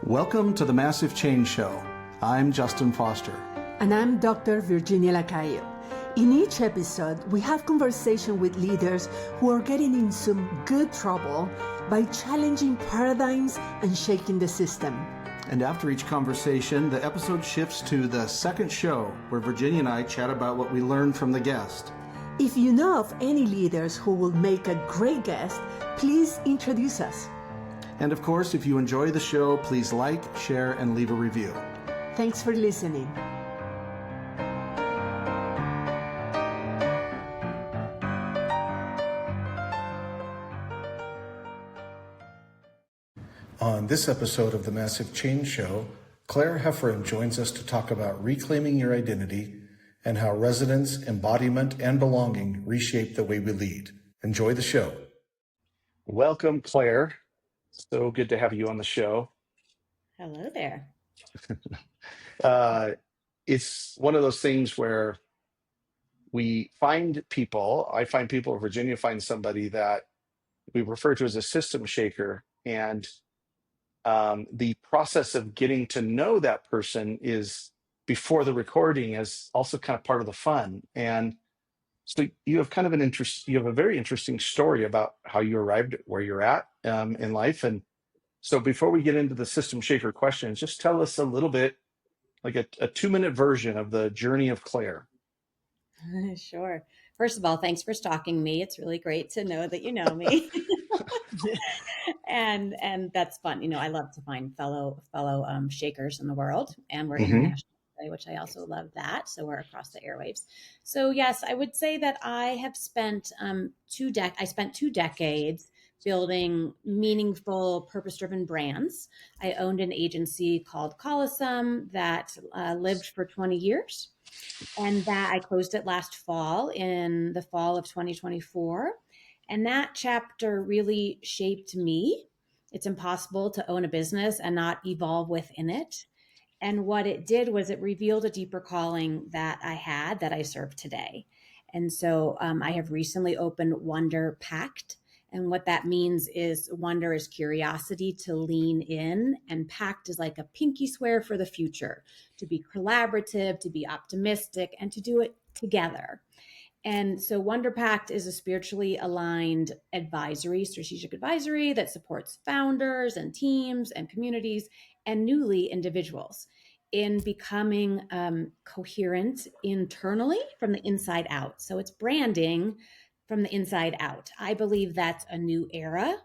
Welcome to the Massive Change Show. I'm Justin Foster. And I'm Dr. Virginia Lacayo. In each episode, we have conversation with leaders who are getting in some good trouble by challenging paradigms and shaking the system. And after each conversation, the episode shifts to the second show, where Virginia and I chat about what we learned from the guest. If you know of any leaders who will make a great guest, please introduce us. And of course, if you enjoy the show, please like, share, and leave a review. Thanks for listening. On this episode of the Massive Change Show, Clare Hefferren joins us to talk about reclaiming your identity and how resonance, embodiment, and belonging reshape the way we lead. Enjoy the show. Welcome, Clare. So good to have you on the show. Hello there. It's one of those things where I find people, Virginia finds somebody that we refer to as a system shaker. And the process of getting to know that person is before the recording is also kind of part of the fun. And so you have you have a very interesting story about how you arrived at where you're at in life. And so before we get into the system shaker questions, just tell us a little bit, like a 2-minute version of the journey of Clare. Sure. First of all, thanks for stalking me. It's really great to know that you know me. and that's fun. You know, I love to find fellow shakers in the world, and we're international today, which I also love that. So we're across the airwaves. So yes, I would say that I have spent two decades building meaningful, purpose-driven brands. I owned an agency called Colosum that lived for 20 years. And that I closed it last fall, in the fall of 2024. And that chapter really shaped me. It's impossible to own a business and not evolve within it. And what it did was it revealed a deeper calling that I had, that I serve today. And so I have recently opened WonderPACT. And what that means is wonder is curiosity to lean in, and pact is like a pinky swear for the future, to be collaborative, to be optimistic, and to do it together. And so WonderPACT is a spiritually aligned strategic advisory that supports founders and teams and communities and newly individuals in becoming coherent internally from the inside out. So it's branding from the inside out. I believe that's a new era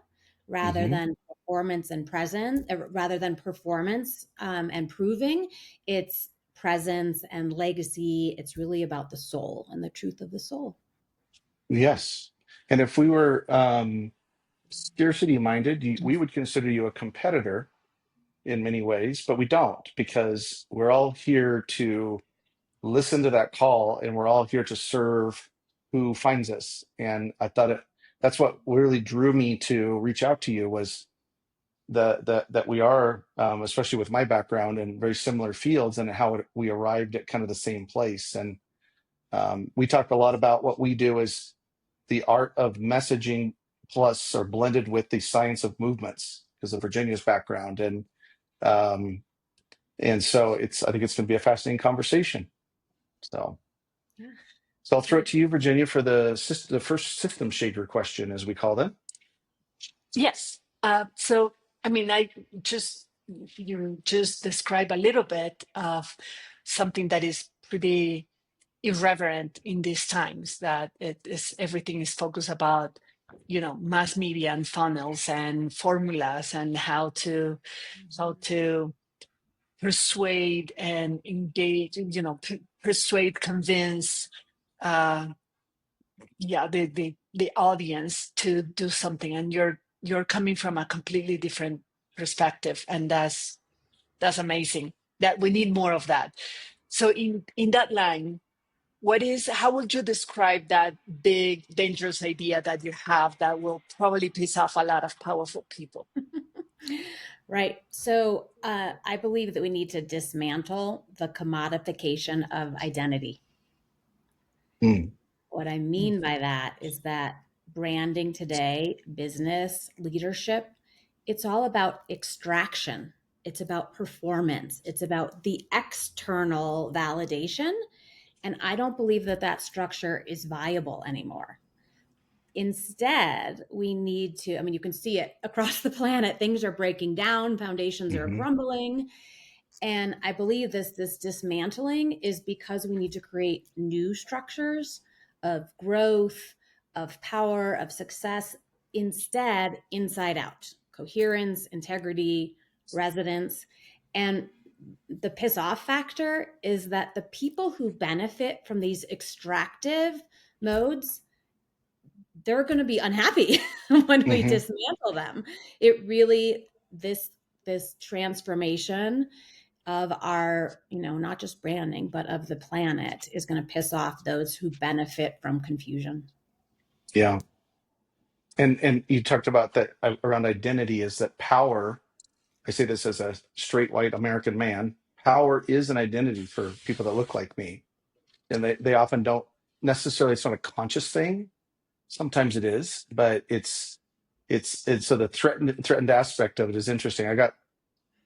rather than performance and and proving. It's presence and legacy. It's really about the soul and the truth of the soul. Yes. And if we were scarcity minded, we would consider you a competitor in many ways, but we don't, because we're all here to listen to that call, and we're all here to serve who finds us. And I thought that's what really drew me to reach out to you, was that we are, especially with my background, in very similar fields, and how we arrived at kind of the same place. And we talked a lot about what we do is the art of messaging plus or blended with the science of movements, because of Virginia's background. And so I think it's going to be a fascinating conversation. So I'll throw it to you, Virginia, for the first system shaker question, as we call them. Yes. So, I mean, you just described a little bit of something that is pretty irreverent in these times, that everything is focused about, mass media and funnels and formulas, and how to persuade and engage, persuade, convince, the audience to do something. And you're coming from a completely different perspective, and that's amazing. That we need more of that. So in that line, how would you describe that big dangerous idea that you have that will probably piss off a lot of powerful people? Right. So I believe that we need to dismantle the commodification of identity. What I mean by that is that branding today, business, leadership, it's all about extraction. It's about performance. It's about the external validation. And I don't believe that that structure is viable anymore. Instead, we need to, I mean, you can see it across the planet. Things are breaking down, foundations are crumbling. And I believe this dismantling is because we need to create new structures of growth, of power, of success, instead, inside out. Coherence, integrity, resonance. And the piss off factor is that the people who benefit from these extractive modes, they're going to be unhappy when we dismantle them. It really, this transformation of our, not just branding, but of the planet is going to piss off those who benefit from confusion. Yeah. And you talked about that around identity, is that power. I say this as a straight white American man. Power is an identity for people that look like me. And they often don't necessarily, it's not a conscious thing. Sometimes it is, but it's so the threatened aspect of it is interesting.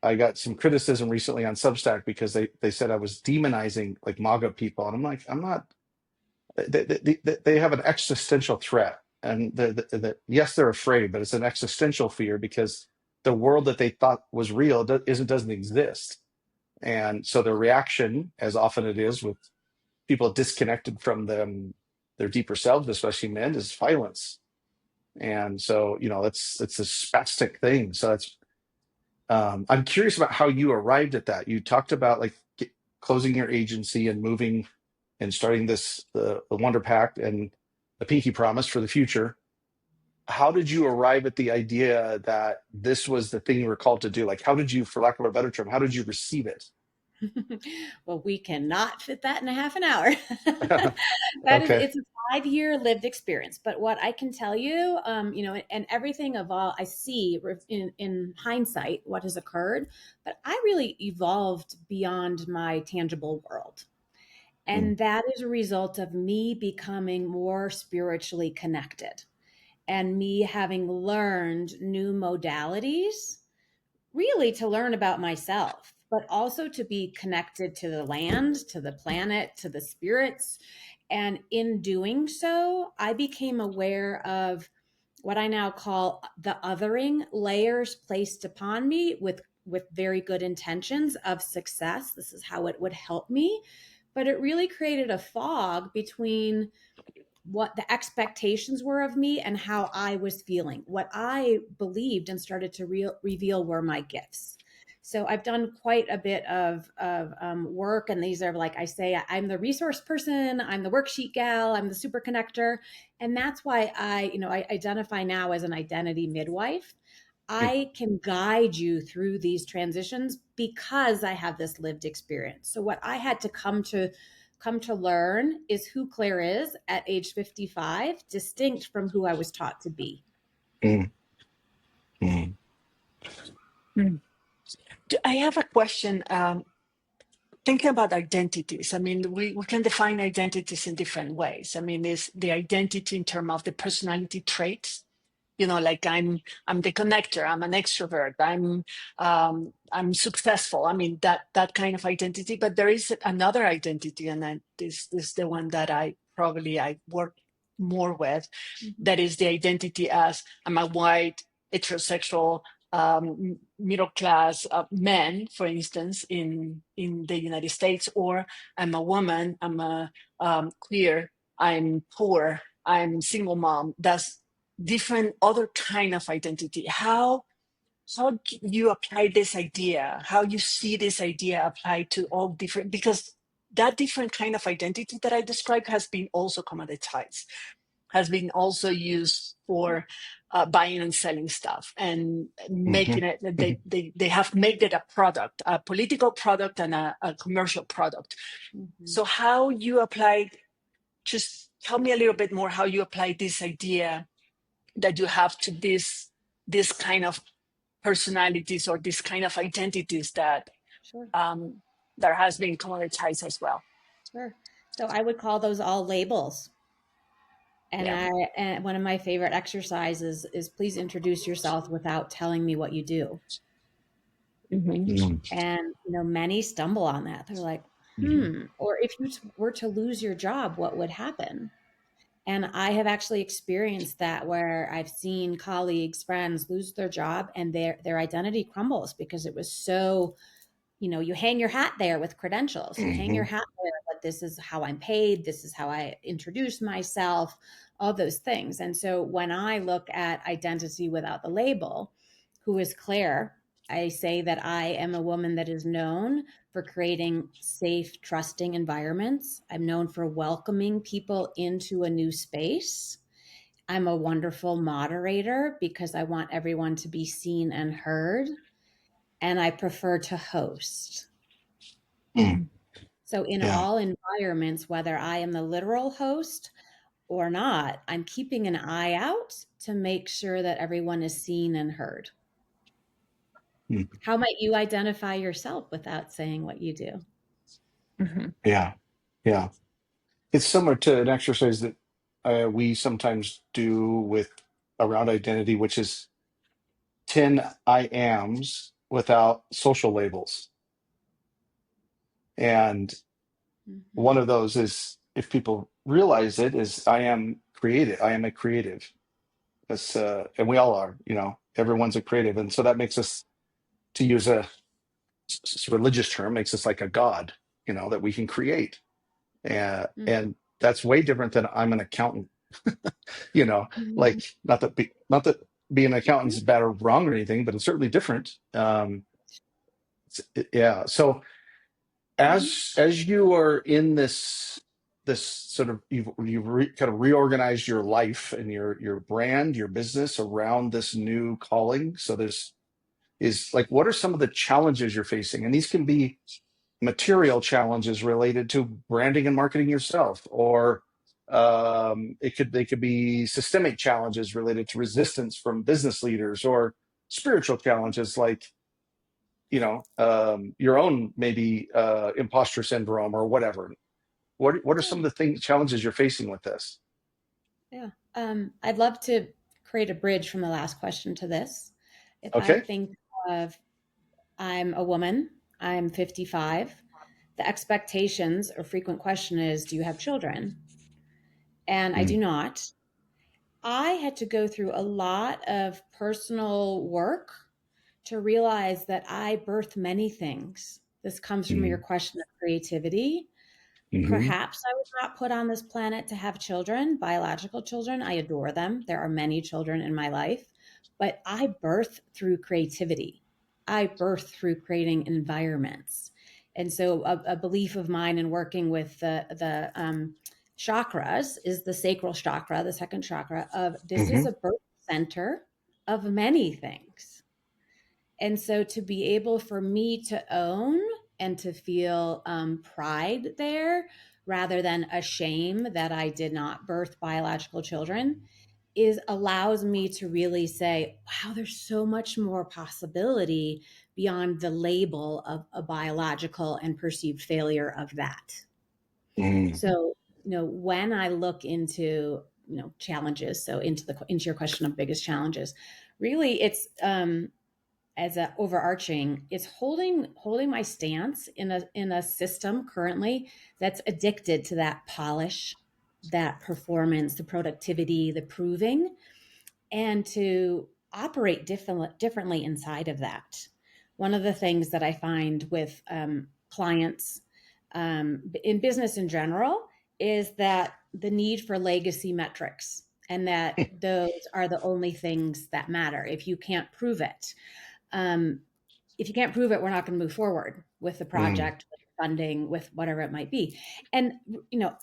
I got some criticism recently on Substack because they said I was demonizing like MAGA people, and I'm like, I'm not. They have an existential threat, and yes, they're afraid, but it's an existential fear because the world that they thought was real doesn't exist, and so their reaction, as often it is with people disconnected from their deeper selves, especially men, is violence. And so it's a spastic thing. So it's I'm curious about how you arrived at that. You talked about like closing your agency and moving and starting this the WonderPACT and the Pinky Promise for the future. How did you arrive at the idea that this was the thing you were called to do? Like, how did you, for lack of a better term, how did you receive it? Well, we cannot fit that in a half an hour. Okay. It's a 5-year lived experience. But what I can tell you, and everything of all I see in hindsight, what has occurred, but I really evolved beyond my tangible world. And that is a result of me becoming more spiritually connected and me having learned new modalities, really to learn about myself, but also to be connected to the land, to the planet, to the spirits. And in doing so, I became aware of what I now call the othering layers placed upon me with very good intentions of success. This is how it would help me. But it really created a fog between what the expectations were of me and how I was feeling. What I believed and started to reveal were my gifts. So I've done quite a bit of work, and these are, like I say, I'm the resource person, I'm the worksheet gal, I'm the super connector, and that's why I identify now as an identity midwife. I can guide you through these transitions because I have this lived experience. So what I had to come to learn is who Claire is at age 55, distinct from who I was taught to be. Mm. Mm. I have a question. Thinking about identities, I mean, we can define identities in different ways. I mean, is the identity in terms of the personality traits? Like I'm the connector, I'm an extrovert, I'm successful. I mean, that kind of identity. But there is another identity, and this is the one that I work more with. That is the identity as I'm a white heterosexual middle class man, for instance, in the United States, or I'm a woman, I'm a queer, I'm poor, I'm single mom. That's different other kind of identity. How you apply this idea, how you see this idea applied to all different, because that different kind of identity that I described has been also commoditized, has been also used for buying and selling stuff and making it, they have made it a product, a political product and a commercial product. So how you apply, just tell me a little bit more how you apply this idea that you have to this kind of personalities or this kind of identities that there has been commoditized as well. Sure. So I would call those all labels. And one of my favorite exercises is please introduce yourself without telling me what you do. And, many stumble on that. They're like, Mhm. or if you were to lose your job, what would happen? And I have actually experienced that where I've seen colleagues, friends lose their job and their identity crumbles because it was so, you hang your hat there with credentials. You hang your Mhm. hat there, but this is how I'm paid. This is how I introduce myself, all those things. And so when I look at identity without the label, who is Claire? I say that I am a woman that is known for creating safe, trusting environments. I'm known for welcoming people into a new space. I'm a wonderful moderator because I want everyone to be seen and heard. And I prefer to host. Mm. So, in Yeah. all environments, whether I am the literal host or not, I'm keeping an eye out to make sure that everyone is seen and heard. Mm. How might you identify yourself without saying what you do? Yeah. Yeah. It's similar to an exercise that we sometimes do with around identity, which is 10 I ams without social labels. And Mm-hmm. one of those is, if people realize it, is I am creative. I am a creative. That's, and we all are, everyone's a creative. And so that makes us, to use a religious term, makes us like a God, that we can create. And that's way different than I'm an accountant. Mm-hmm. Like, not that being an accountant is bad or wrong or anything, but it's certainly different. Yeah. So as you are in this sort of, you've kind of reorganized your life and your brand, your business around this new calling. So there's is like, what are some of the challenges you're facing? And these can be material challenges related to branding and marketing yourself, or they could be systemic challenges related to resistance from business leaders, or spiritual challenges like your own maybe imposter syndrome or whatever. What are some of the challenges you're facing with this? Yeah. I'd love to create a bridge from the last question to this. If I Okay. think of I'm a woman, I'm 55, the expectations or frequent question is, do you have children? And I do Mm, not. I had to go through a lot of personal work to realize that I birth many things. This comes from your mm, question of creativity. mm-hmm, Perhaps I was not put on this planet to have children, biological children. I adore them. There are many children in my life, but I birth through creativity. I birth through creating environments. And so, a belief of mine in working with the chakras is the sacral chakra, the second chakra, of this is mm-hmm, a birth center of many things. And so to be able for me to own and to feel pride there rather than a shame that I did not birth biological children is allows me to really say, wow, there's so much more possibility beyond the label of a biological and perceived failure of that. mm, So, when I look into, challenges, so into your question of biggest challenges, really it's as a overarching, it's holding my stance in a system currently that's addicted to that polish, that performance, the productivity, the proving, and to operate differently inside of that. One of the things that I find with clients in business in general is that the need for legacy metrics, and that those are the only things that matter. Um, if you can't prove it, we're not going to move forward with the mm, project, with funding, with whatever it might be. And,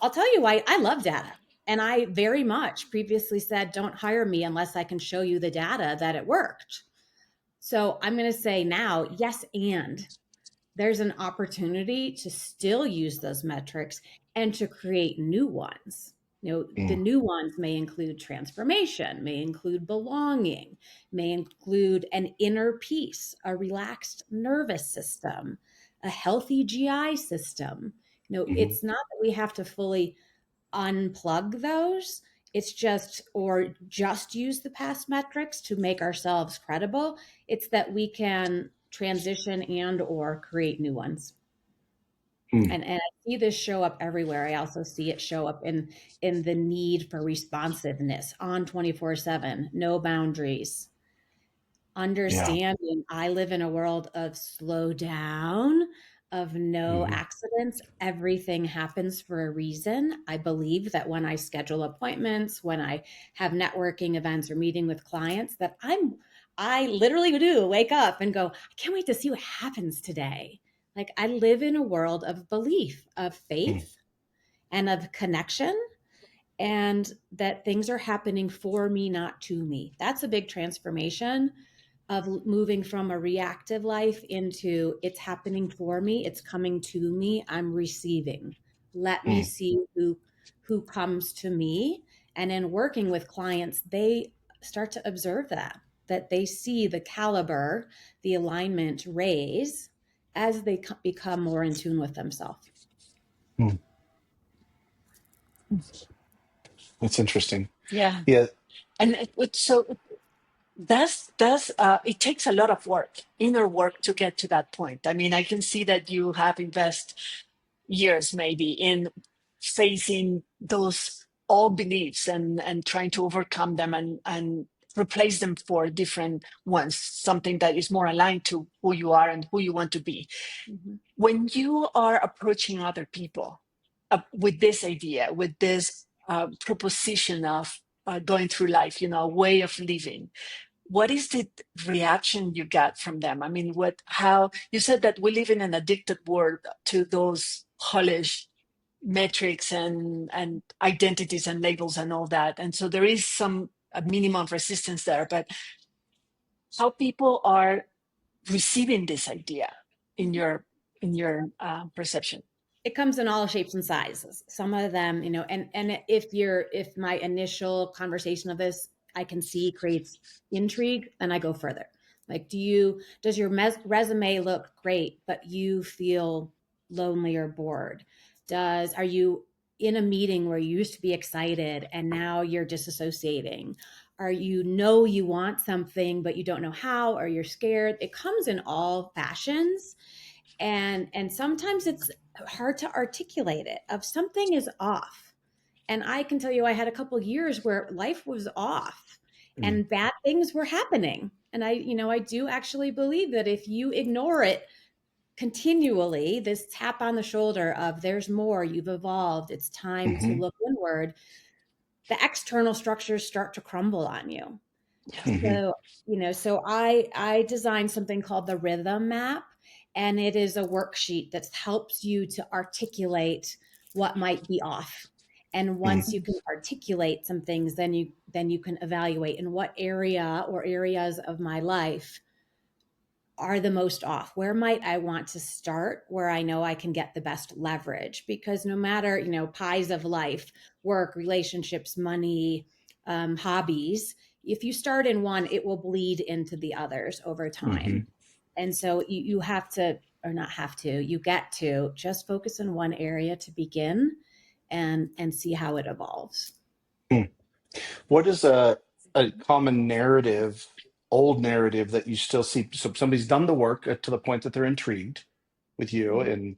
I'll tell you why I love data. And I very much previously said, don't hire me unless I can show you the data that it worked. So I'm going to say now, yes, and there's an opportunity to still use those metrics and to create new ones. The mm, new ones may include transformation, may include belonging, may include an inner peace, a relaxed nervous system, a healthy GI system. mm-hmm, It's not that we have to fully unplug those. It's just use the past metrics to make ourselves credible. It's that we can transition and or create new ones. Mm. And I see this show up everywhere. I also see it show up in the need for responsiveness on 24/7, no boundaries, Yeah. understanding I live in a world of slow down, of no Mm-hmm. accidents. Everything happens for a reason. I believe that when I schedule appointments, when I have networking events or meeting with clients, that I literally do wake up and go, I can't wait to see what happens today. Like I live in a world of belief, of Mm. faith, and of connection, and that things are happening for me, not to me. That's a big transformation of moving from a reactive life into it's happening for me, it's coming to me, I'm receiving. Let me Mm. see who comes to me. And in working with clients, they start to observe that they see the caliber, the alignment raise as they become more in tune with themselves. Mm. That's interesting. Yeah. Yeah. And so does it takes a lot of work, inner work, to get to that point. I mean, I can see that you have invest years maybe in facing those old beliefs and trying to overcome them and replace them for different ones, something that is more aligned to who you are and who you want to be. Mm-hmm. When you are approaching other people with this idea, with this proposition of going through life, a way of living, what is the reaction you got from them? I mean, how you said that we live in an addicted world to those hellish metrics and identities and labels and all that. And so there is a minimum resistance there, but how people are receiving this idea in your perception? It comes in all shapes and sizes. Some of them, and if my initial conversation of this I can see creates intrigue, then I go further. Like, does your resume look great, but you feel lonely or bored? Are you in a meeting where you used to be excited and now you're disassociating? Are you want something, but you don't know how, or you're scared? It comes in all fashions. And sometimes it's hard to articulate it of something is off. And I can tell you I had a couple years where life was off Mm. and bad things were happening. And I do actually believe that if you ignore it continually, this tap on the shoulder of there's more, you've evolved, it's time to Mm-hmm. look inward, the external structures start to crumble on you. Mm-hmm. So, so I designed something called the rhythm map, and it is a worksheet that helps you to articulate what might be off. And once Mm. you can articulate some things, then you can evaluate in what area or areas of my life are the most off. Where might I want to start where I know I can get the best leverage? Because no matter, pies of life, work, relationships, money, hobbies, if you start in one, it will bleed into the others over Mm-hmm. time. And so you have to, or not have to, you get to just focus in one area to begin and see how it evolves. Mm. What is a common narrative, old narrative that you still see? So somebody's done the work to the point that they're intrigued with you, and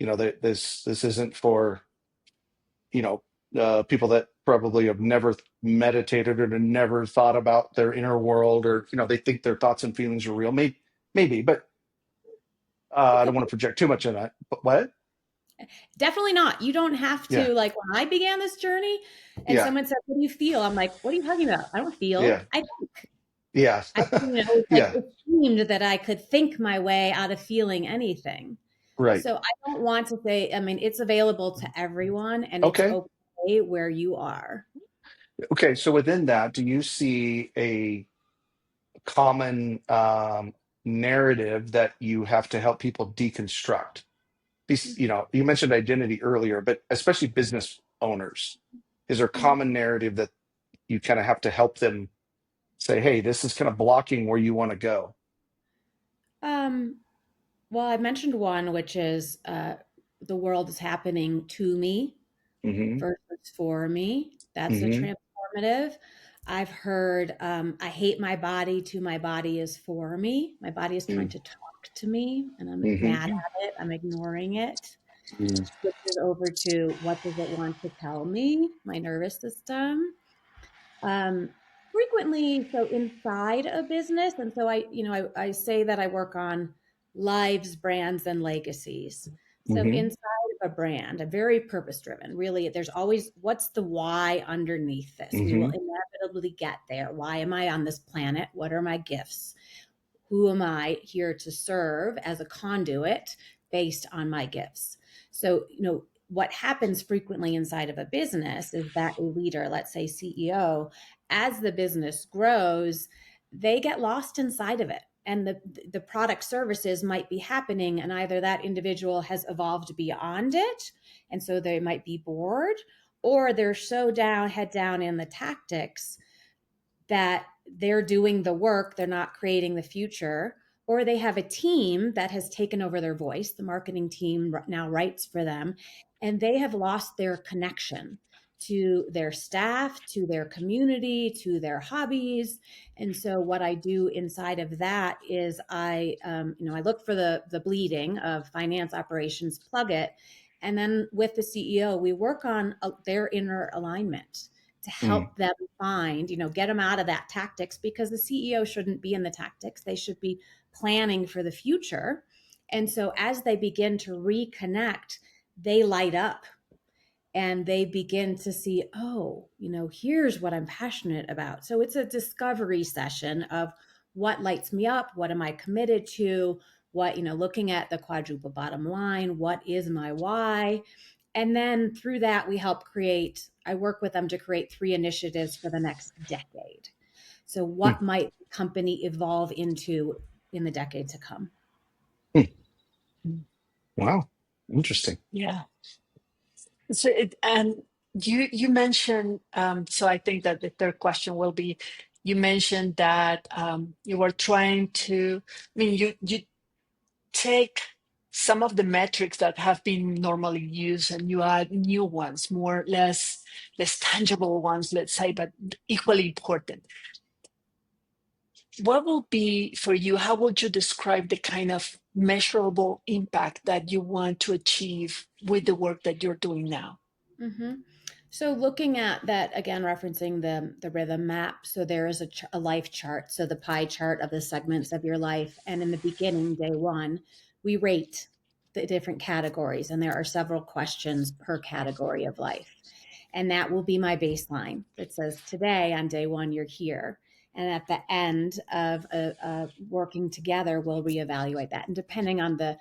that this isn't for you know people that probably have never meditated or never thought about their inner world, or they think their thoughts and feelings are real. Maybe, but I Okay. don't want to project too much on that. But what? Definitely not. You don't have Yeah, to, like when I began this journey and yeah, someone said, what do you feel? I'm like, what are you talking about? I don't yeah, feel. yeah, It's like yeah. it seemed that I could think my way out of feeling anything. Right. So I don't want to say, I mean, it's available to everyone and it's Okay. okay where you are. Okay. So within that, do you see a common narrative that you have to help people deconstruct? You mentioned identity earlier, but especially business owners, is there a common narrative that you kind of have to help them say, hey, this is kind of blocking where you want to go? Um, well, I mentioned one, which is the world is happening to me Hmm. versus for me. That's a Hmm. transformative. I've heard I hate my body to my body is for me. My body is trying Mm. to talk to me and I'm Mm-hmm. mad at it, I'm ignoring it, Mm-hmm. switches over to what does it want to tell me, my nervous system. Um, frequently, so inside a business, and so I say that I work on lives, brands, and legacies. So Mm-hmm. inside of a brand, I'm very purpose driven. Really, there's always what's the why underneath this. We will Mm-hmm. inevitably get there. Why am I on this planet? What are my gifts? Who am I here to serve as a conduit based on my gifts? So, what happens frequently inside of a business is that a leader, let's say CEO, as the business grows, they get lost inside of it. And the product services might be happening, and either that individual has evolved beyond it, and so they might be bored, or they're so head down in the tactics that they're doing the work, they're not creating the future, or they have a team that has taken over their voice. The marketing team now writes for them, and they have lost their connection to their staff, to their community, to their hobbies. And so what I do inside of that is I look for the bleeding of finance operations, plug it. And then with the CEO, we work on their inner alignment to help them find, get them out of that tactics, because the CEO shouldn't be in the tactics. They should be planning for the future. And so as they begin to reconnect, they light up and they begin to see, oh, here's what I'm passionate about. So it's a discovery session of what lights me up, what am I committed to, what, looking at the quadruple bottom line, what is my why? And then through that, I work with them to create 3 initiatives for the next decade. So what might the company evolve into in the decade to come? Wow. Interesting. Yeah. So and you mentioned, so I think that the third question will be, you mentioned that you were trying to, I mean, you take some of the metrics that have been normally used and you add new ones, less tangible ones, let's say, but equally important. What will be for you, how would you describe the kind of measurable impact that you want to achieve with the work that you're doing now? Mm-hmm. So looking at that again, referencing the rhythm map. So there is a life chart. So the pie chart of the segments of your life. And in the beginning, day one, we rate the different categories. And there are several questions per category of life. And that will be my baseline that says today on day one, you're here. And at the end of working together, we'll reevaluate that. And depending on the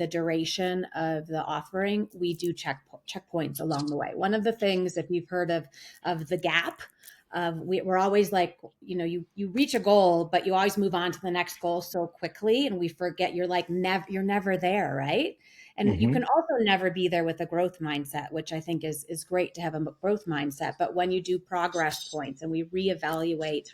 duration of the offering, we do checkpoints along the way. One of the things, if you've heard of the gap, we're always like, you reach a goal, but you always move on to the next goal so quickly, and we forget you're never there, right? And you Mm-hmm. can also never be there with a growth mindset, which I think is great to have a growth mindset. But when you do progress points and we reevaluate,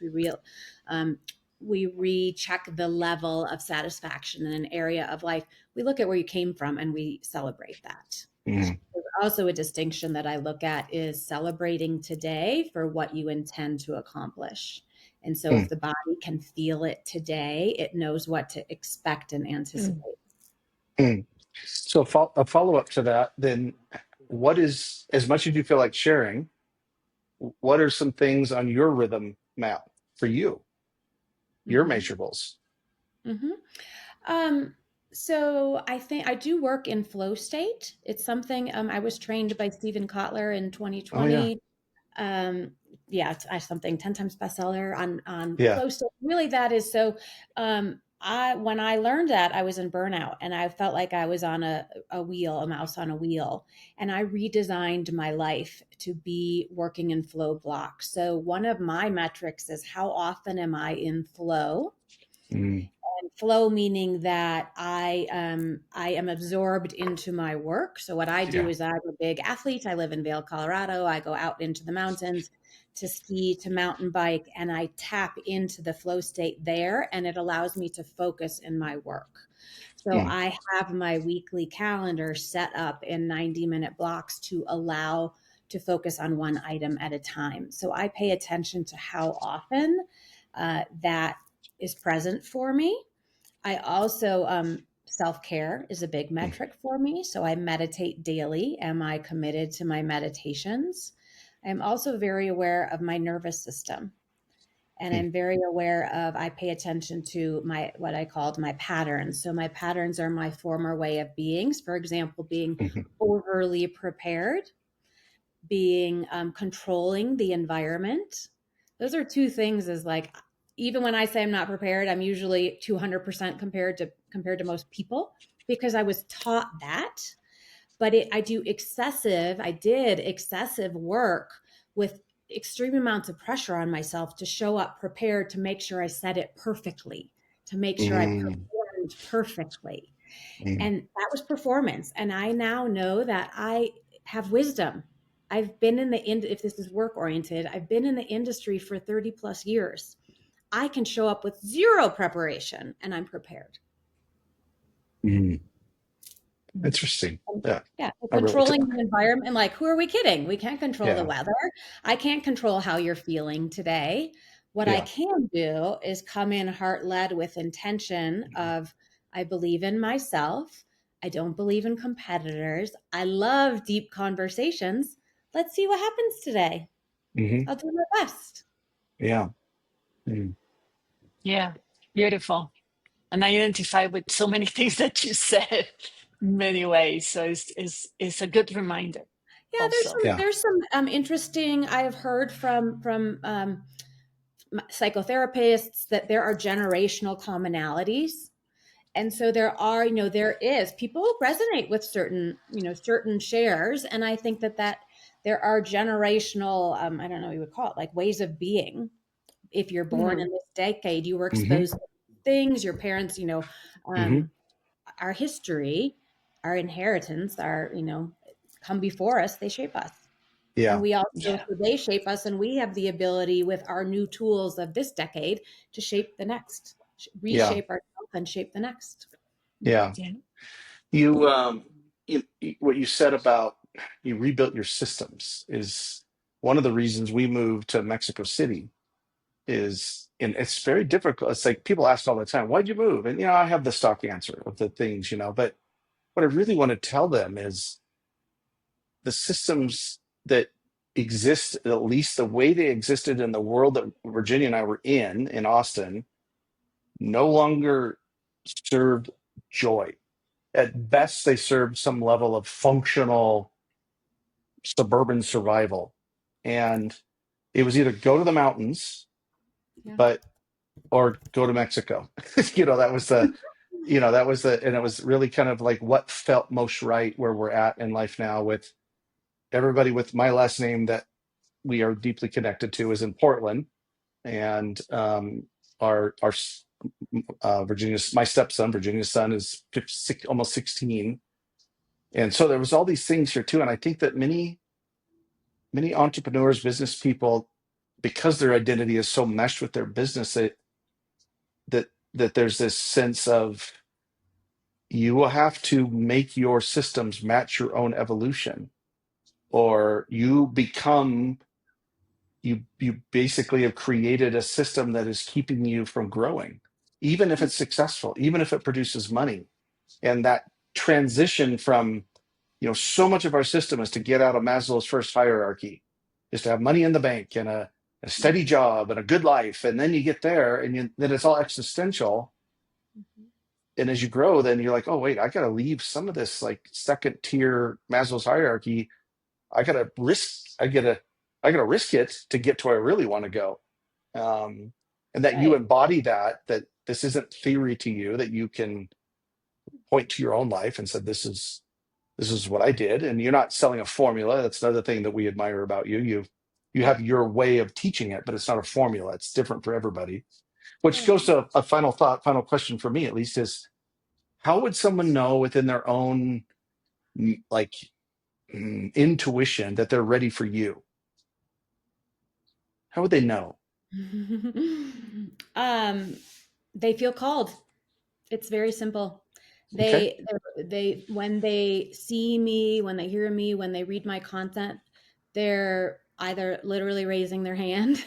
we recheck the level of satisfaction in an area of life, we look at where you came from and we celebrate that. Mm-hmm. There's also a distinction that I look at is celebrating today for what you intend to accomplish. And so if the body can feel it today, it knows what to expect and anticipate. Mm-hmm. So a follow-up to that, then what is, as much as you feel like sharing, what are some things on your rhythm map for you, your Mm-hmm. measurables? Mm-hmm. So I think I do work in flow state. It's something I was trained by Stephen Kotler in Oh yeah. 2020. Yeah, it's something 10 times bestseller on Yeah. flow state. Really, that is so. When I learned that, I was in burnout and I felt like I was on a mouse on a wheel, and I redesigned my life to be working in flow blocks. So one of my metrics is how often am I in flow? Mm. And flow meaning that I am absorbed into my work. So what I do Yeah. is I'm a big athlete. I live in Vail, Colorado. I go out into the mountains to ski, to mountain bike, and I tap into the flow state there, and it allows me to focus in my work. So Mm. I have my weekly calendar set up in 90-minute blocks to allow to focus on one item at a time. So I pay attention to how often that is present for me. I also, self-care is a big metric for me. So I meditate daily. Am I committed to my meditations? I'm also very aware of my nervous system. And I'm very aware of, I pay attention to my, what I called my patterns. So my patterns are my former way of being. For example, being overly prepared, being controlling the environment. Those are two things is like, even when I say I'm not prepared, I'm usually 200% compared to most people because I was taught that. But I did excessive work with extreme amounts of pressure on myself to show up prepared, to make sure I said it perfectly, to make sure I performed perfectly. And that was performance. And I now know that I have wisdom. I've been in if this is work oriented, I've been in the industry for 30 plus years. I can show up with zero preparation and I'm prepared. Interesting. Yeah. Yeah. Controlling the environment. Like, who are we kidding? We can't control the weather. I can't control how you're feeling today. What I can do is come in heart led with intention of, I believe in myself. I don't believe in competitors. I love deep conversations. Let's see what happens today. I'll do my best. Yeah. Yeah. Beautiful. And I identify with so many things that you said in many ways. So it's a good reminder. Yeah, Also. there's some interesting. I've heard from psychotherapists that there are generational commonalities, and so there is people resonate with certain shares, and I think that there are generational, I don't know what you would call it, like ways of being. If you're born in this decade, you were exposed to things, your parents, our history, our inheritance, come before us, they shape us. And we also, so they shape us, and we have the ability with our new tools of this decade to shape the next, reshape ourselves and shape the next. Yeah. What you said about you rebuilt your systems is one of the reasons we moved to Mexico City and it's very difficult. It's like people ask all the time, why'd you move? And, I have the stock answer of the things, but what I really want to tell them is the systems that exist, at least the way they existed in the world that Virginia and I were in Austin, no longer served joy. At best, they served some level of functional suburban survival. And it was either go to the mountains, or go to Mexico. That was and it was really kind of like what felt most right where we're at in life now, with everybody with my last name that we are deeply connected to is in Portland. And our my stepson, Virginia's son, is almost 16. And so there was all these things here too. And I think that many entrepreneurs, business people, because their identity is so meshed with their business, that there's this sense of you will have to make your systems match your own evolution, or you basically have created a system that is keeping you from growing, even if it's successful, even if it produces money. And that transition from, so much of our system is to get out of Maslow's first hierarchy, is to have money in the bank and a steady job and a good life. And then you get there and then it's all existential. And as you grow, then you're like, oh, wait, I got to leave some of this like second tier Maslow's hierarchy. I got to risk it to get to where I really want to go. And that you embody that this isn't theory to you, that you can point to your own life and said, this is what I did. And you're not selling a formula. That's another thing that we admire about you. You have your way of teaching it, but it's not a formula. It's different for everybody. Which goes to a final question for me, at least, is how would someone know within their own intuition that they're ready for you? How would they know? They feel called. It's very simple. They when they see me, when they hear me, when they read my content, they're either literally raising their hand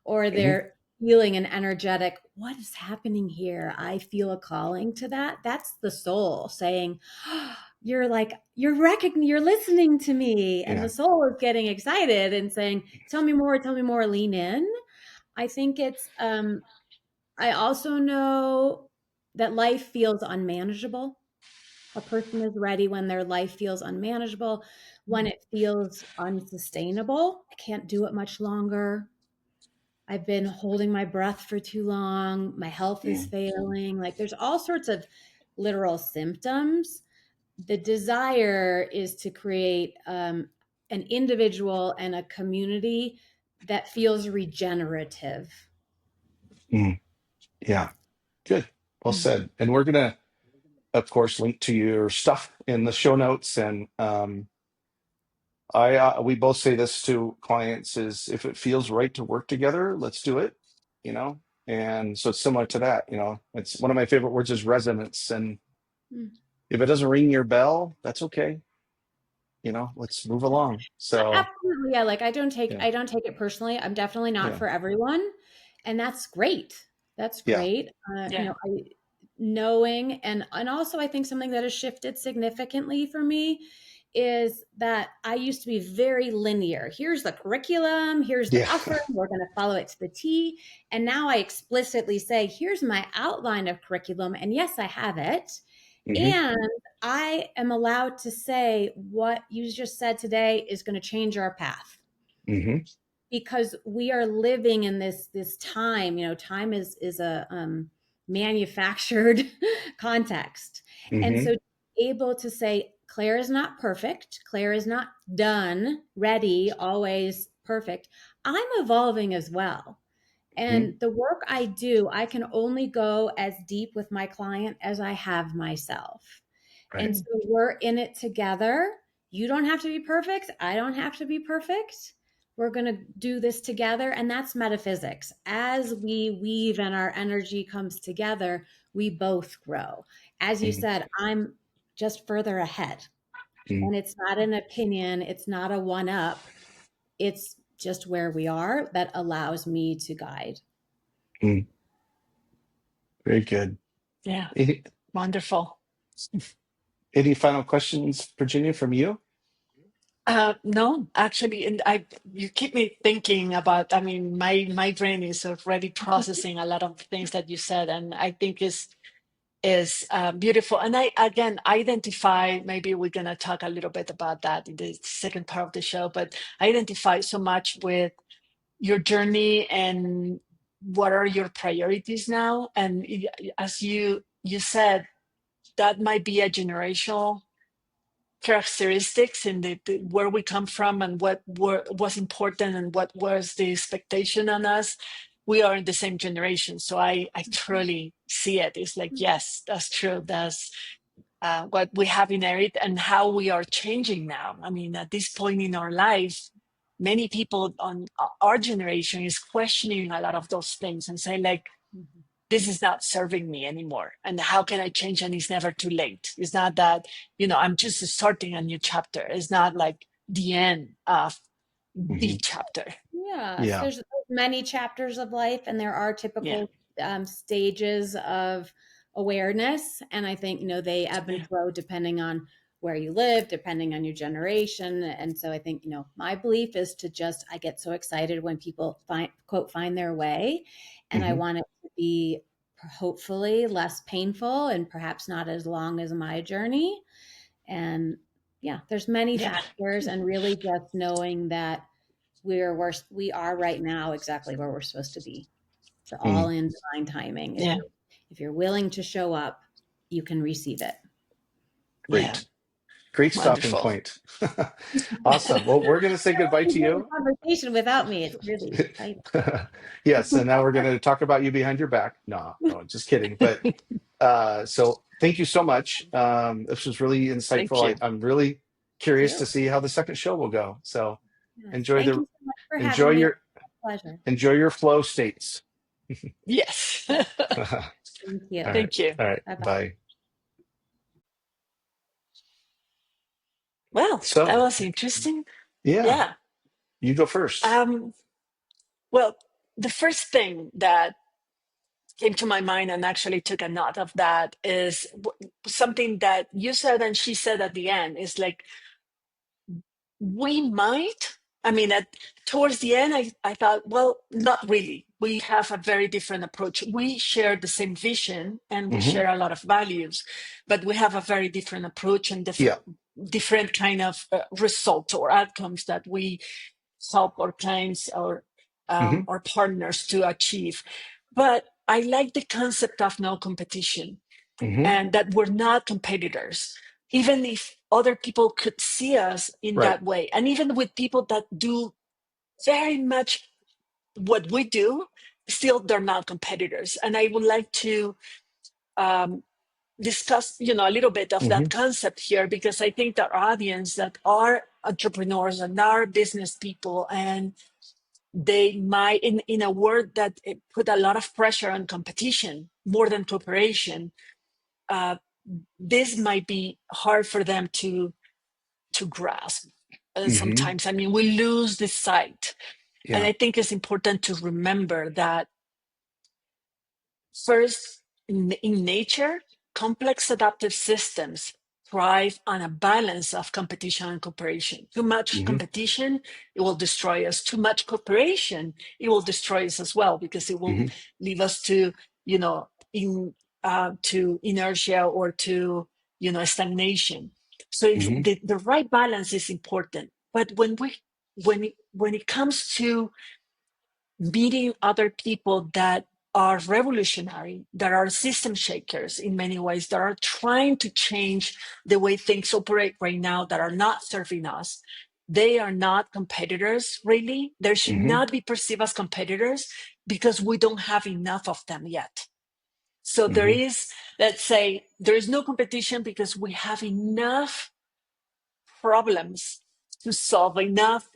or they're feeling an energetic, what is happening here? I feel a calling to that. That's the soul saying, oh, you're listening to me. And Yeah. the soul is getting excited and saying, tell me more, lean in. I think it's, I also know that life feels unmanageable. A person is ready when their life feels unmanageable, when it feels unsustainable. I can't do it much longer. I've been holding my breath for too long. My health is Mm. failing. Like there's all sorts of literal symptoms. The desire is to create an individual and a community that feels regenerative. Mm. Yeah. Good. Well said. And we're gonna, of course, link to your stuff in the show notes. And we both say this to clients: is if it feels right to work together, let's do it. You know. And so it's similar to that. You know, it's one of my favorite words is resonance. And Mm. if it doesn't ring your bell, that's okay. You know, let's move along. So Absolutely, yeah. Like yeah, I don't take it personally. I'm definitely not yeah, for everyone, and that's great. That's yeah. great. Yeah. Knowing and also I think something that has shifted significantly for me is that I used to be very linear. Here's the curriculum, here's the Yeah. offering, we're going to follow it to the T. And now I explicitly say, here's my outline of curriculum. And yes, I have it. Hmm. And I am allowed to say what you just said today is going to change our path Hmm. because we are living in this time. Time is a manufactured context. And Hmm. so able to say Claire is not perfect, Claire is not done, ready, always perfect. I'm evolving as well. Hmm. And the work I do, I can only go as deep with my client as I have myself. Right. And so we're in it together. You don't have to be perfect. I don't have to be perfect. We're going to do this together. And that's metaphysics. As we weave and our energy comes together, we both grow. As you Hmm. said, I'm just further ahead. Hmm. And it's not an opinion, it's not a one up. It's just where we are that allows me to guide. Hmm. Very good. Yeah. Any, Wonderful. any final questions, Virginia, from you? No, actually, and you keep me thinking about, I mean, my brain is already processing a lot of things that you said, and I think is beautiful. And I again identify, maybe we're gonna talk a little bit about that in the second part of the show, but I identify so much with your journey and what are your priorities now. And as you said, that might be a generational characteristics in where we come from and what was important and what was the expectation on us. We are in the same generation, so I truly see it. It's like, yes, that's true. That's what we have inherited and how we are changing now. I mean, at this point in our life, many people on our generation is questioning a lot of those things and saying like, this is not serving me anymore, and how can I change? And it's never too late. It's not that, I'm just starting a new chapter. It's not like the end of Hmm. the chapter. Yes, Yeah. there's many chapters of life, and there are Yeah. typical stages of awareness. And I think, they ebb and Yeah. flow depending on where you live, depending on your generation. And so I think, my belief is to just, I get so excited when people find their way. And I Hmm. want it to be hopefully less painful and perhaps not as long as my journey. And yeah, there's many Yeah. factors, and really just knowing that we are right now exactly where we're supposed to be. It's all in divine timing. If Yeah. you're willing to show up, you can receive it. Yeah. Great. Great stopping Wonderful. point. Awesome. Well, we're going to say goodbye to You have you. a conversation without me. It's really exciting. Yes, and now we're going to talk about you behind your back. No, no, just kidding. But so thank you so much. This was really Thank insightful. you. I'm really Thank curious you. to see how the second show will go. So Yes. enjoy Thank the you so much for enjoy having me. your Pleasure. enjoy your flow states. Yes. All Thank you. right. Thank you. All right. Bye bye. Bye. Well, that So was interesting. yeah, Yeah. you go first. Well, the first thing that came to my mind and actually took a note of that is something that you said and she said at the end, is like, we might, I mean, towards the end, I thought, well, not really. We have a very different approach. We share the same vision and we Hmm. share a lot of values, but we have a very different approach and Yeah. different kind of results or outcomes that we help our clients or Hmm. our partners to achieve. But I like the concept of no competition Hmm. and that we're not competitors, even if other people could see us in Right. that way. And even with people that do very much what we do, still they're not competitors. And I would like to um, discuss, a little bit of Hmm. that concept here, because I think that our audience that are entrepreneurs and are business people, and they might, in a word that it put a lot of pressure on competition more than cooperation, uh, this might be hard for them to grasp. Hmm. Sometimes, I mean, we lose this sight, and Yeah. I think it's important to remember that first, in nature, complex adaptive systems thrive on a balance of competition and cooperation. Too much Hmm. competition, it will destroy us. Too much cooperation, it will destroy us as well, because it will Hmm. leave us to, to inertia or to, stagnation. So if Hmm. the right balance is important. But when it comes to meeting other people that are revolutionary, that are system shakers in many ways, that are trying to change the way things operate right now, that are not serving us. They are not competitors, really. They should Hmm. not be perceived as competitors because we don't have enough of them yet. So there Hmm. is, let's say, there is no competition because we have enough problems to solve, enough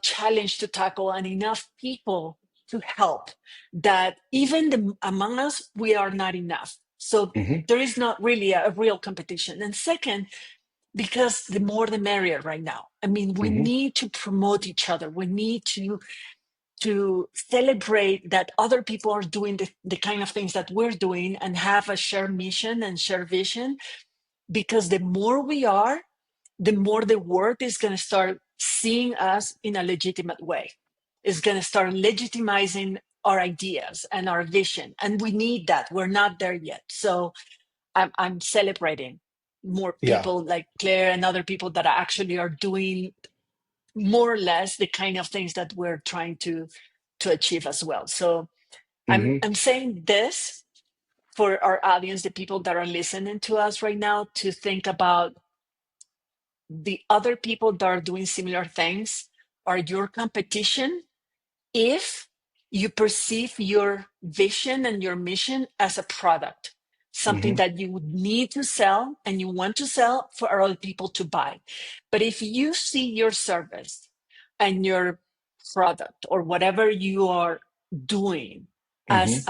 challenge to tackle, and enough people to help, that even among us, we are not enough. So Hmm. there is not really a real competition. And second, because the more the merrier right now. I mean, we Hmm. need to promote each other. We need to celebrate that other people are doing the kind of things that we're doing and have a shared mission and shared vision, because the more we are, the more the world is going to start seeing us in a legitimate way. It's going to start legitimizing our ideas and our vision. And we need that. We're not there yet. So I'm celebrating more Yeah. people like Claire and other people that actually are doing more or less the kind of things that we're trying to achieve as well. So Hmm. I'm saying this for our audience, the people that are listening to us right now, to think about the other people that are doing similar things are your competition if you perceive your vision and your mission as a product, something Hmm. that you would need to sell and you want to sell for other people to buy. But if you see your service and your product or whatever you are doing Hmm. as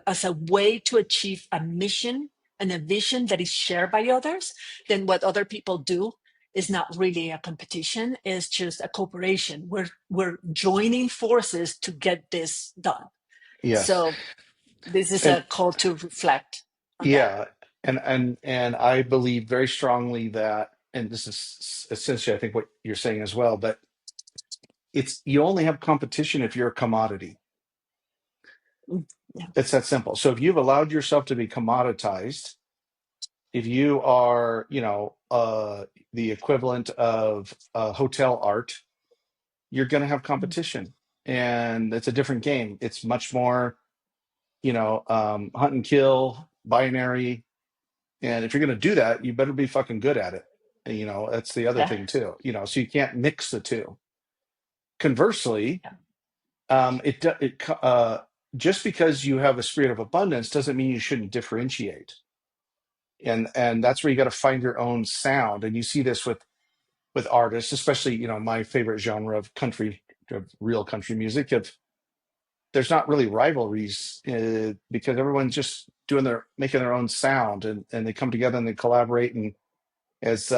as a way to achieve a mission and a vision that is shared by others, then what other people do is not really a competition, it's just a cooperation. We're joining forces to get this done. Yes. So this is And a call to reflect on that. yeah, and I believe very strongly that, and this is essentially I think what you're saying as well, but it's you only have competition if you're a commodity. Mm, yeah. It's that simple. So if you've allowed yourself to be commoditized, if you are, the equivalent of hotel art, you're going to have Mm, competition, and it's a different game. It's much more, hunt and kill, binary. And if you're going to do that, you better be fucking good at it. And, that's the other yeah. thing too. So you can't mix the two. Conversely, Yeah. just because you have a spirit of abundance doesn't mean you shouldn't differentiate. And that's where you got to find your own sound. And you see this with artists, especially my favorite genre of country, of real country music. If there's not really rivalries, because everyone's just making their own sound, and they come together and they collaborate. And as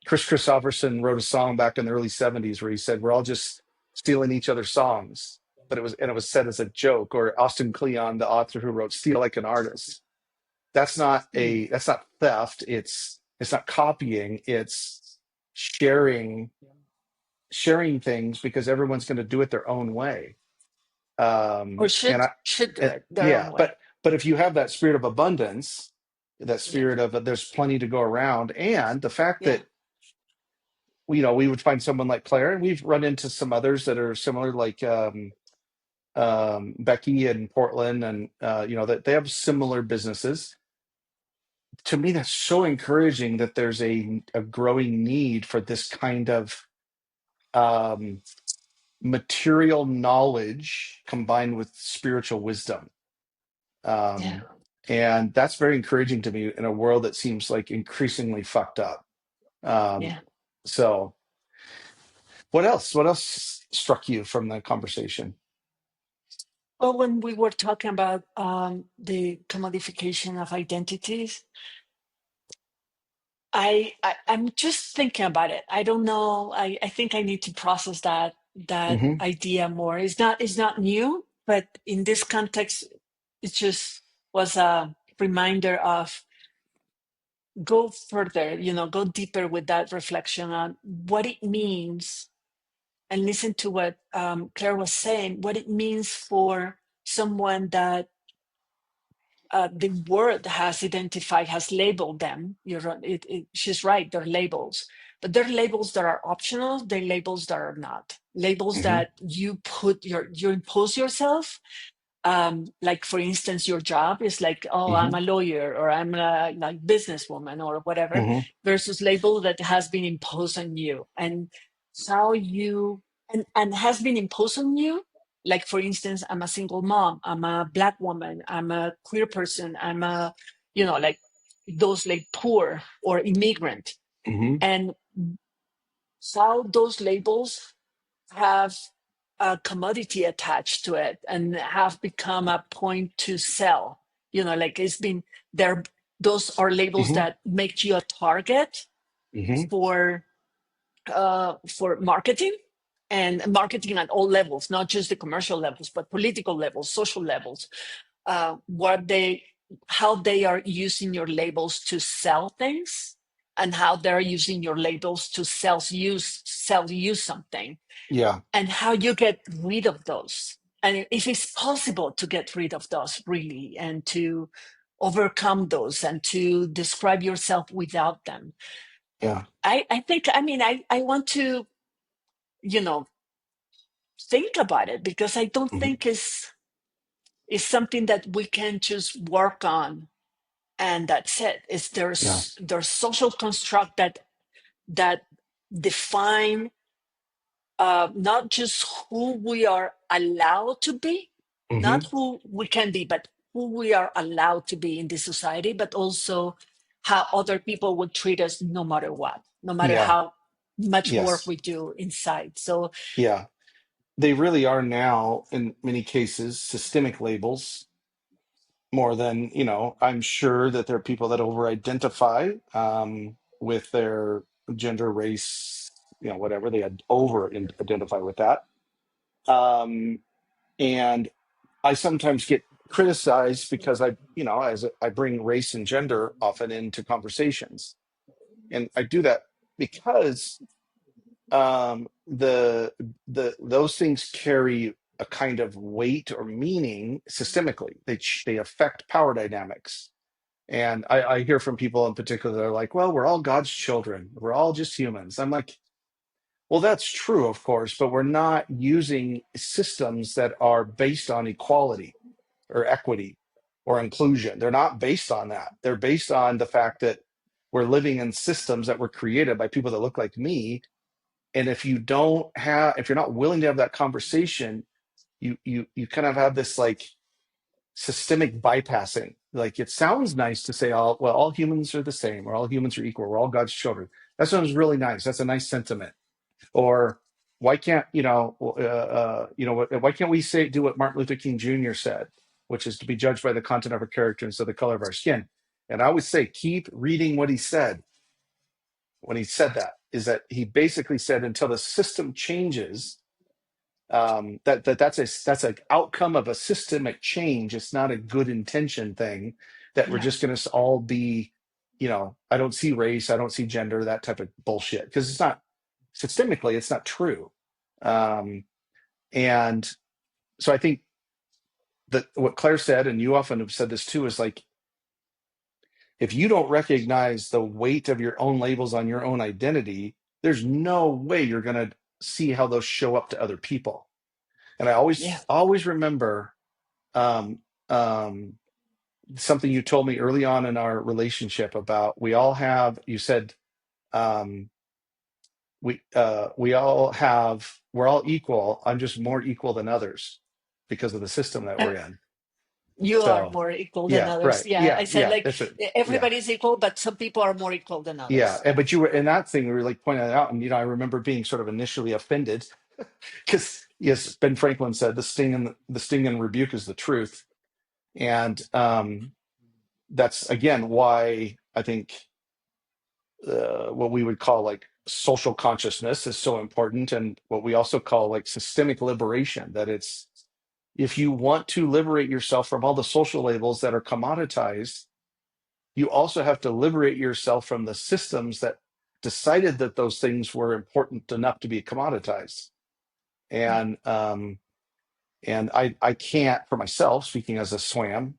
Chris Christopherson wrote a song back in the early '70s where he said, "We're all just stealing each other's songs." but it was said as a joke. Or Austin Kleon, the author who wrote Steal Like an Artist. Mm. That's not theft. It's not copying. It's sharing things because everyone's going to do it their own way. Or And should do and it their yeah, own way. but if you have that spirit of abundance, that Yeah. spirit of there's plenty to go around, and the fact Yeah. that we would find someone like Claire, and we've run into some others that are similar, like Becky in Portland, and that they have similar businesses. To me, that's so encouraging that there's a growing need for this kind of um, material knowledge combined with spiritual wisdom. Yeah. Um, and that's very encouraging to me in a world that seems like increasingly fucked up. Um, Yeah. so, what else? What else struck you from the conversation? Well, when we were talking about the commodification of identities, I'm just thinking about it. I don't know. I think I need to process that Hmm. idea more. It's not new, but in this context, it just was a reminder of go further, go deeper with that reflection on what it means, and listen to what Claire was saying, what it means for someone that the word has identified, has labeled them. She's right, they're labels, but they're labels that are optional. They're labels that are not. Labels Hmm. that you impose yourself. Like for instance, your job is like, oh, I'm Hmm. a lawyer, or I'm a like businesswoman, or whatever, Hmm. versus label that has been imposed on you, and how you and has been imposed on you. Like for instance, I'm a single mom, I'm a Black woman, I'm a queer person, I'm a, like those, like poor or immigrant, Hmm. and how those labels have a commodity attached to it and have become a point to sell. Like it's been there. Those are labels Hmm. that make you a target Hmm. for marketing, and marketing at all levels, not just the commercial levels, but political levels, social levels. What they How they are using your labels to sell things, and how they're using your labels to sell you something, Yeah. and how you get rid of those, and if it's possible to get rid of those really, and to overcome those, and to describe yourself without them. Yeah. I think, I want to, you know think about it, because I don't Hmm. think it's something that we can just work on and that's it. It's Yeah. there's social construct that define, not just who we are allowed to be, Hmm. not who we can be, but who we are allowed to be in this society, but also how other people would treat us no matter what, no matter Yeah. how much work Yes. we do inside. So, Yeah. They really are now, in many cases, systemic labels more than, I'm sure that there are people that over identify with their gender, race, whatever they had over identify with that. Um, and I sometimes get criticized because I bring race and gender often into conversations. And I do that because those things carry a kind of weight or meaning systemically. They affect power dynamics. And I hear from people in particular that are like, well, we're all God's children. We're all just humans. I'm like, well, that's true, of course, but we're not using systems that are based on equality or equity or inclusion. They're not based on that. They're based on the fact that we're living in systems that were created by people that look like me. And if you're not willing to have that conversation, you kind of have this like systemic bypassing. Like it sounds nice to say, all humans are the same, or all humans are equal, we're all God's children. That sounds really nice. That's a nice sentiment. Or why can't why can't we do what Martin Luther King Jr. said, which is to be judged by the content of our character instead of the color of our skin? And I always say, keep reading what he said when he said that. Is that he basically said until the system changes, that's an outcome of a systemic change. It's not a good intention thing that we're Yeah. just going to all be, I don't see race, I don't see gender, that type of bullshit, because it's not systemically, it's not true. And so I think that what Claire said, and you often have said this too, is like, if you don't recognize the weight of your own labels on your own identity, there's no way you're going to see how those show up to other people. And I Yeah. always remember um, um, something you told me early on in our relationship about, we all have, you said, um, we're all equal. I'm just more equal than others because of the system that we're in. You are So more equal than yeah, others. right. Yeah, Yeah, I said yeah. like That's it. Yeah. everybody's equal, but some people are more equal than Yeah. others. And but you were in that thing, we were like pointing that out. And I remember being sort of initially offended because yes, Ben Franklin said the sting and rebuke is the truth. And that's again why I think what we would call like social consciousness is so important, and what we also call like systemic liberation, that it's, if you want to liberate yourself from all the social labels that are commoditized, you also have to liberate yourself from the systems that decided that those things were important enough to be commoditized. And I can't, for myself, speaking as a swam,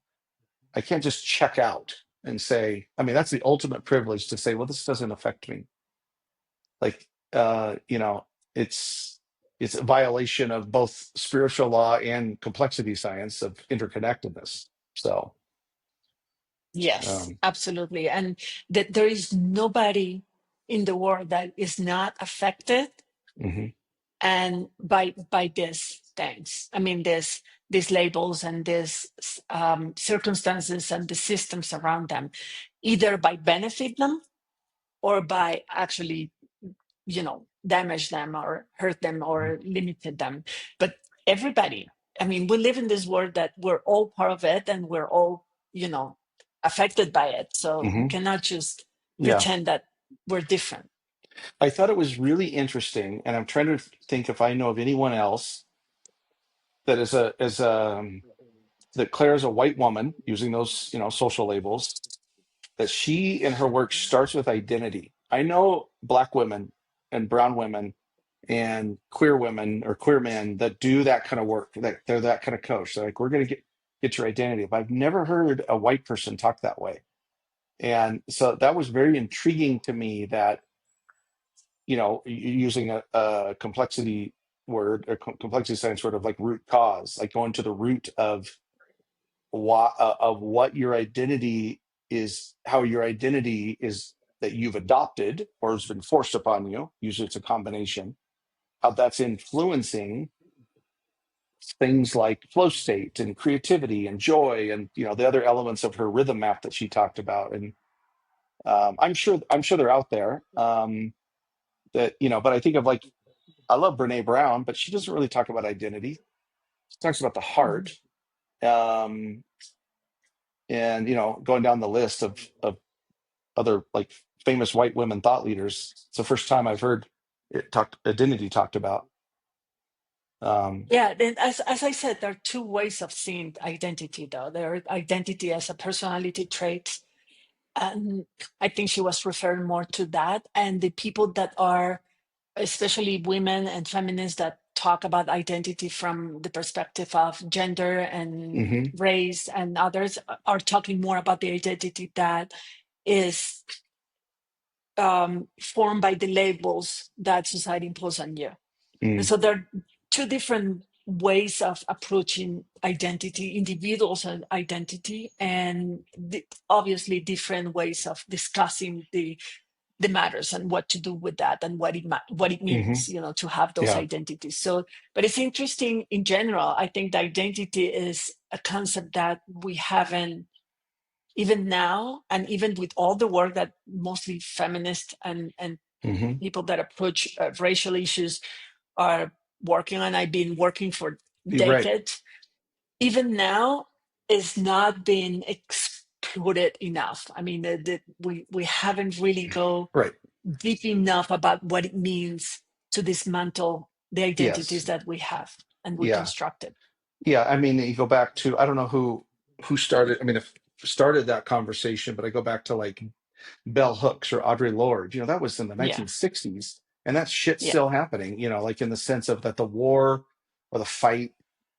I can't just check out and say, I mean, that's the ultimate privilege to say, well, this doesn't affect me. Like, it's it's a violation of both spiritual law and complexity science of interconnectedness. So, Yes, um, absolutely. And that there is nobody in the world that is not affected mhm, and by these things. I mean, these labels and these circumstances and the systems around them, either by benefit them or by actually, damage them or hurt them or limited them. But everybody, I mean, we live in this world that we're all part of it and we're all, affected by it. So we mhm. cannot just Yeah, pretend that we're different. I thought it was really interesting, and I'm trying to think if I know of anyone else that that Claire is a white woman using those social labels, that she in her work starts with identity. I know black women and brown women and queer women or queer men that do that kind of work, that they're that kind of coach. They're like, we're going to get your identity. But I've never heard a white person talk that way. And so that was very intriguing to me, that using a complexity word, a complexity science word, of like root cause, like going to the root of what your identity is, how your identity is, that you've adopted or has been forced upon you. Usually it's a combination, how that's influencing things like flow state and creativity and joy, and the other elements of her rhythm map that she talked about. And I'm sure they're out there, that but I think of, like, I love Brene Brown, but she doesn't really talk about identity. She talks about the heart. um and going down the list of other, like, famous white women thought leaders, it's the first time I've heard identity talked about. um Yeah, then as I said, there are two ways of seeing identity, though. There are identity as a personality trait, and I think she was referring more to that. And the people that are, especially women and feminists, that talk about identity from the perspective of gender and mhm, race and others, are talking more about the identity that is formed by the labels that society imposes on you. And mm, so there are two different ways of approaching identity, individuals and identity, and obviously different ways of discussing the matters and what to do with that and what it mhm. means, to have those Yeah. identities. So, but it's interesting in general. I think the identity is a concept that we haven't, even now, and even with all the work that mostly feminists and Hmm. people that approach racial issues are working on. I've been working for You're right. decades. Even now, is not being explored enough. I mean, we haven't really go Right. deep enough about what it means to dismantle the identities Yes. that we have and we Yeah. constructed. Yeah. I mean, you go back to, I don't know who started, I mean, if started that conversation, but I go back to like Bell Hooks or Audre Lorde, that was in the Yeah, 1960s, and that shit's yeah. still happening, like in the sense of that the war or the fight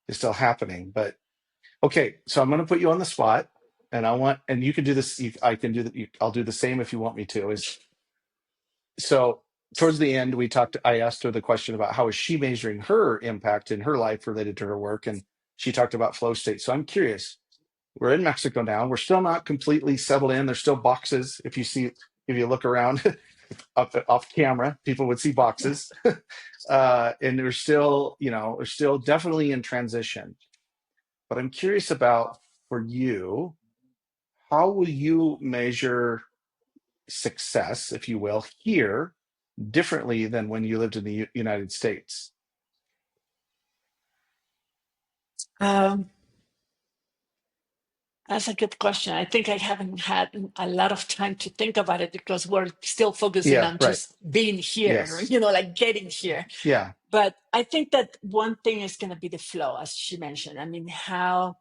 is still happening. But okay, so I'm going to put you on the spot, and you can do this. I can do that. I'll do the same if you want me to. So towards the end, I asked her the question about how is she measuring her impact in her life related to her work, and she talked about flow state. So I'm curious. We're in Mexico now. We're still not completely settled in. There's still boxes. If you look around up off camera, people would see boxes. And we're still definitely in transition. But I'm curious about for you, how will you measure success, if you will, here differently than when you lived in the United States? Um, that's a good question. I think I haven't had a lot of time to think about it because we're still focusing Yeah, on right. just being here, Yes. like getting here. Yeah. But I think that one thing is going to be the flow, as she mentioned. I mean, how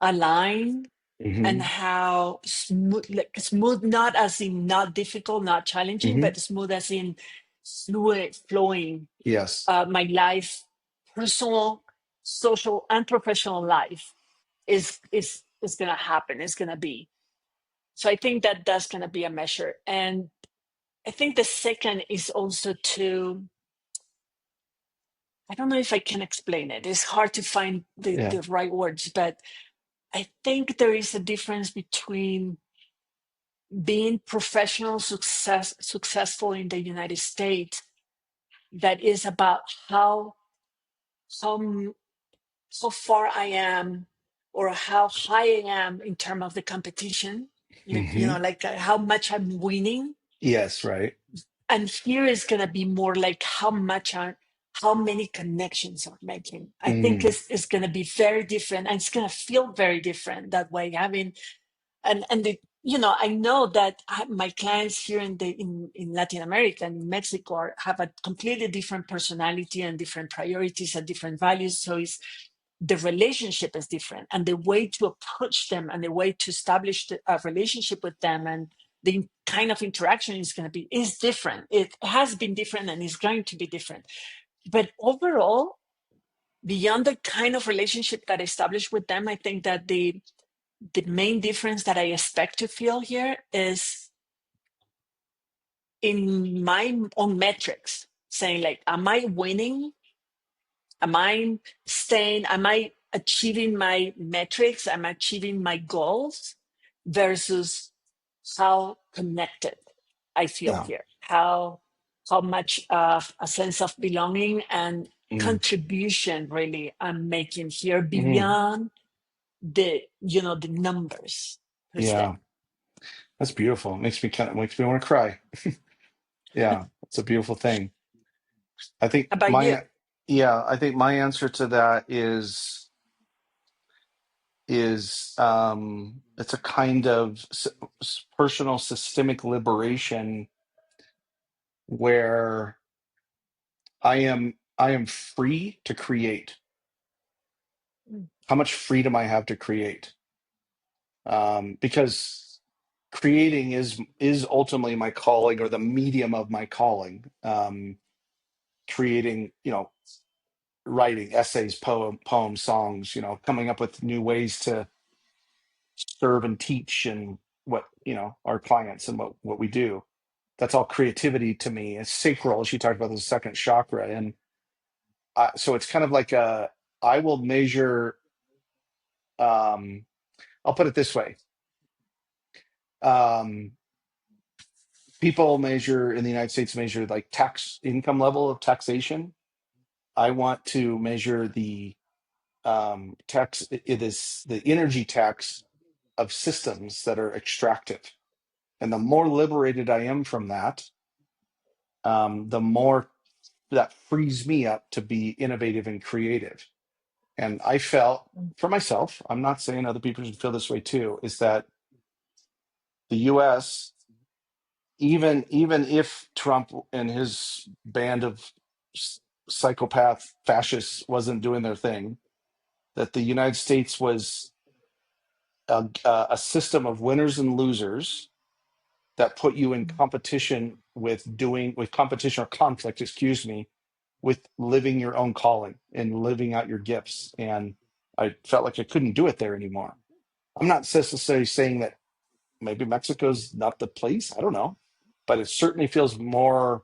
aligned and Hmm. how smooth, like smooth, not as in not difficult, not challenging, Hmm. but smooth as in fluid, flowing. Yes. My life, personal, social, and professional life is going to happen. It's going to be. So I think that that's going to be a measure. And I think the second is also to, I don't know if I can explain it. It's hard to find Yeah. the right words, but I think there is a difference between being successful in the United States that is about how how far I am or how high I am in terms of the competition, Hmm. like how much I'm winning. Yes. Right. And here is going to be more like how many connections I'm making. I think Mm. it's going to be very different and it's going to feel very different that way. Having and the, I know that my clients here in Latin America and in Mexico have a completely different personality and different priorities and different values. So the relationship is different, and the way to approach them and the way to establish a relationship with them and the kind of interaction is different. It has been different and is going to be different. But overall, beyond the kind of relationship that I established with them, I think that the main difference that I expect to feel here is in my own metrics, saying like, am I winning? Am I staying? Am I achieving my metrics? Am I achieving my goals versus how connected I feel Yeah. here? How much of a sense of belonging and Mm. contribution really I'm making here Mm. beyond the numbers per se. Yeah. That's beautiful. Makes me want to cry. Yeah, it's a beautiful thing. I think How about you? my yeah, I think my answer to that is it's a kind of personal systemic liberation where I am free to create. How much freedom I have to create. Because creating is ultimately my calling or the medium of my calling. Creating, writing essays, poems, songs, coming up with new ways to serve and teach and what, our clients and what we do. That's all creativity to me. It's sacral. She talked about the second chakra. And so it's kind of like I will measure, um, I'll put it this way. Um, People measure in the United States measure like tax income level of taxation. I want to measure the tax. It is the energy tax of systems that are extractive. And the more liberated I am from that, the more that frees me up to be innovative and creative. And I felt for myself, I'm not saying other people should feel this way too, is that the US even if Trump and his band of psychopath fascists wasn't doing their thing, that the United States was a system of winners and losers that put you in competition with competition or conflict, excuse me, with living your own calling and living out your gifts. And I felt like I couldn't do it there anymore. I'm not necessarily saying that maybe Mexico's not the place. I don't know, but it certainly feels more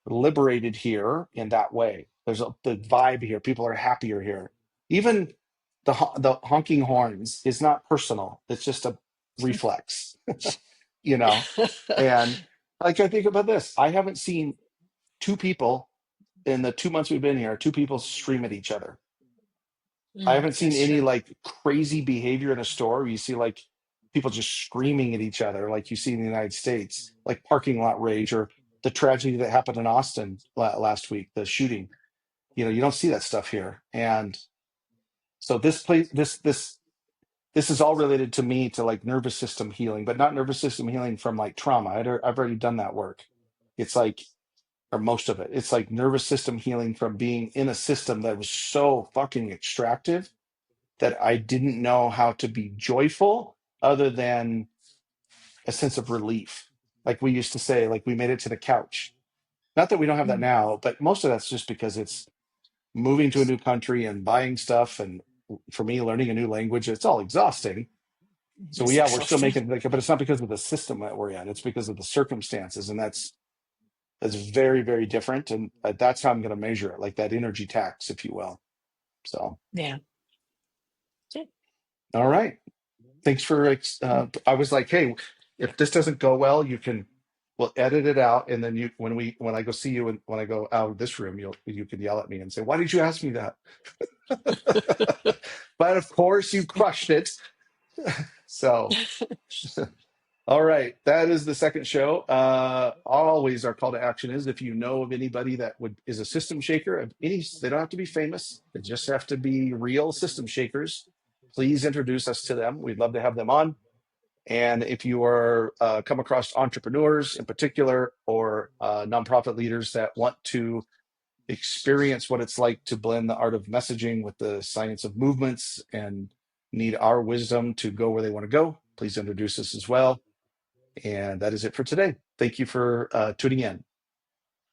liberated here in that way. The vibe here. People are happier here. Even the honking horns is not personal. It's just a reflex, you know. And like I think about this, I haven't seen two people in the 2 months we've been here. Two people scream at each other. I haven't seen That's any true. like crazy behavior in a store where you see like people just screaming at each other, like you see in the United States, like parking lot rage or the tragedy that happened in Austin last week, the shooting. You don't see that stuff here. And so this place, this is all related to me to like nervous system healing, but not nervous system healing from like trauma. I've already done that work. It's like, or most of it, it's like nervous system healing from being in a system that was so fucking extractive that I didn't know how to be joyful other than a sense of relief. Like we used to say, like we made it to the couch. Not that we don't have that Mm. now, but most of that's just because it's moving to a new country and buying stuff. And for me, learning a new language, it's all exhausting. So It's yeah, we're still exhausting. making like, but it's not because of the system that we're in. It's because of the circumstances, and that's very, very different. And that's how I'm going to measure it, like that energy tax, if you will. So, Yeah. all right. Thanks for. I was like, hey, if this doesn't go well, we'll edit it out, and then when I go see you and when I go out of this room, you can yell at me and say, why did you ask me that? But of course, you crushed it. So. All right, that is the second show. Always our call to action is if you know of anybody that is a system shaker, they don't have to be famous, they just have to be real system shakers. Please introduce us to them. We'd love to have them on. And if you are come across entrepreneurs in particular or nonprofit leaders that want to experience what it's like to blend the art of messaging with the science of movements and need our wisdom to go where they want to go, please introduce us as well. And that is it for today. Thank you for tuning in.